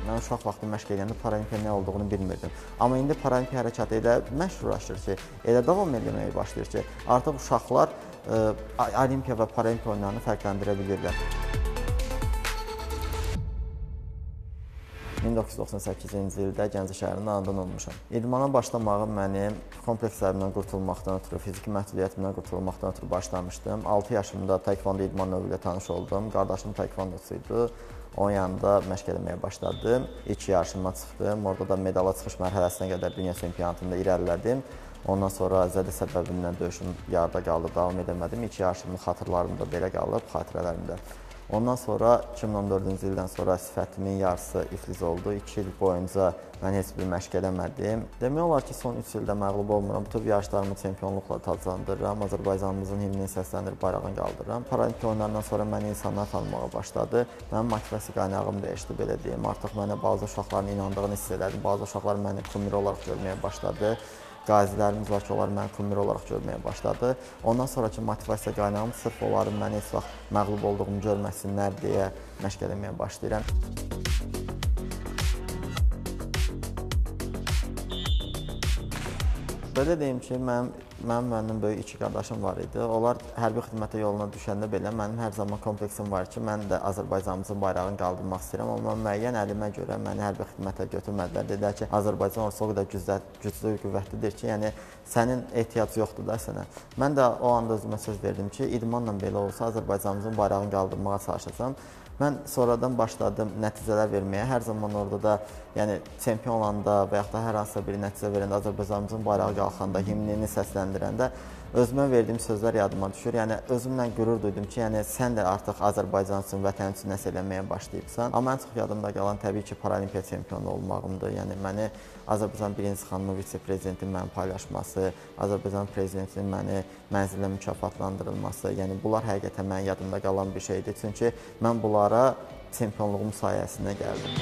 Mən uşaq vaxtı məşq edəndə paralimpiya nə olduğunu bilmirdim. Amma indi paralimpiya hərəkatı elə məşhurlaşır ki, elə davam etməyə başlayır ki, artıq uşaqlar olimpiya və paralimpiya oyunlarını fərqləndirə bilirlər. 1998-ci ildə Gəncə şəhərində anadan olmuşam. İdmana başlamağım mənim komplekslərimdən qurtulmaqdan ötürü, fiziki məhdudiyyətimdən qurtulmaqdan ötürü başlamışdım. 6 yaşımda taekvondo idman növü ilə tanış oldum. Qardaşım taekvondocuydu. Onun yanında məşq eləməyə başladım. İlk yarışıma çıxdım. Orada da medala çıxış mərhələsinə qədər dünya çempionatında irəlilədim. Ondan sonra zədə səbəbindən döyüşüm yarıda qaldı, davam edəmədim. İlk yarışımın xatırlarımda belə qalıb, xatirələrimdə. Ondan sonra 2014-cü ildən sonra sifətimin yarısı iflic oldu. 2 il boyunca mən heç bir məşq eləmədim. Demək olar ki, son 3 ildə məğlub olmuram. Bütün yarışlarımı çempionluqla taclandırıram. Azərbaycanımızın himnini səsləndirib bayrağını qaldırıram. Paralimpiya oyunlarından sonra məni insanlar tanımağa başladı. Mənim motivasiya qaynağım dəyişdi, belə deyim. Artıq mənə bazı uşaqların inandığını hiss elədim. Bazı uşaqlar məni kumir olaraq görməyə başladı. Qazilərimiz var ki, onlar məni kumir olaraq görməyə başladı. Ondan sonraki motivasiya qaynağım sırf onların məni heç vaxt məğlub olduğumu görməsinlər deyə məşq eləməyə başlayıram. Belə deyim ki, mənim böyük 2 qardaşım var idi. Onlar hərbi xidmətə yoluna düşəndə belə mənim hər zaman kompleksim var ki, mən də Azərbaycanımızın bayrağını qaldırmaq istəyirəm. Amma müəyyən əlimə görə məni hərbi xidmətə götürmədilər. Dedilər ki, Azərbaycan orası o qədər güclü, qüvvətlidir ki, yəni sənin ehtiyac yoxdur da sənə. Mən də o anda özümə söz verdim ki, idmanla belə olsa Azərbaycanımızın bayrağını qaldırmağa çalışacağam. Mən sonradan başladım nəticələr verməyə. Hər zaman orada da, yəni çempion olanda və yaxud da hər hansısa bir nəticə verəndə, Azərbaycanımızın bayrağı qalxanda, himnini səsləndirəndə özümə verdiyim sözlər yadıma düşür. Yəni özümlə qürur duydum ki, yəni sən də artıq Azərbaycan üçün, vətən üçün nəsə eləməyə başlayıbsan. Amma ən çox yadımda qalan təbii ki, paralimpiya çempionu olmağımdır. Yəni məni Azərbaycan birinci xanımı vitse-prezidentin mənə paylaşması, Azərbaycan prezidentinin məni mənzillə mükafatlandırılması, yəni bunlar həqiqətən mənim yadımda qalan bir şeydir. Çünki mən bunlara çempionluğum sayəsində gəldim.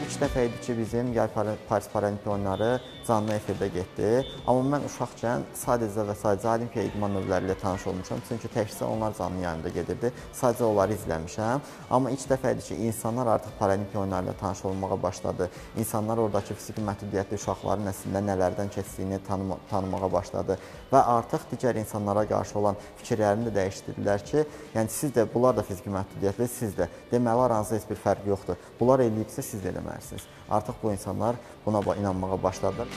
İlk dəfə idi ki, bizim Yay Paris Paralimpiya oyunları canlı efirdə getdi. Amma mən uşaqkən sadəcə və sadəcə olimpiya idman növləri ilə tanış olmuşam. Çünki təkcə onlar canlı yayımda gedirdi. Sadəcə onları izləmişəm. Amma ilk dəfə idi ki, insanlar artıq paralimpiya oyunları ilə tanış olmağa başladı. İnsanlar oradakı fiziki məhdudiyyətli uşaqların əslində nələrdən keçdiyini tanımağa başladı. Və artıq digər insanlara qarşı olan fikirlərini də dəyişdirdilər ki, yəni siz də, bunlar da fiziki məhdudiyyətli, siz də. Deməli, aranızda heç bir fərq yoxdur. Bunlar eləyibsə, siz də eləməlisiniz. Artıq bu insanlar buna inanmağa başladılar.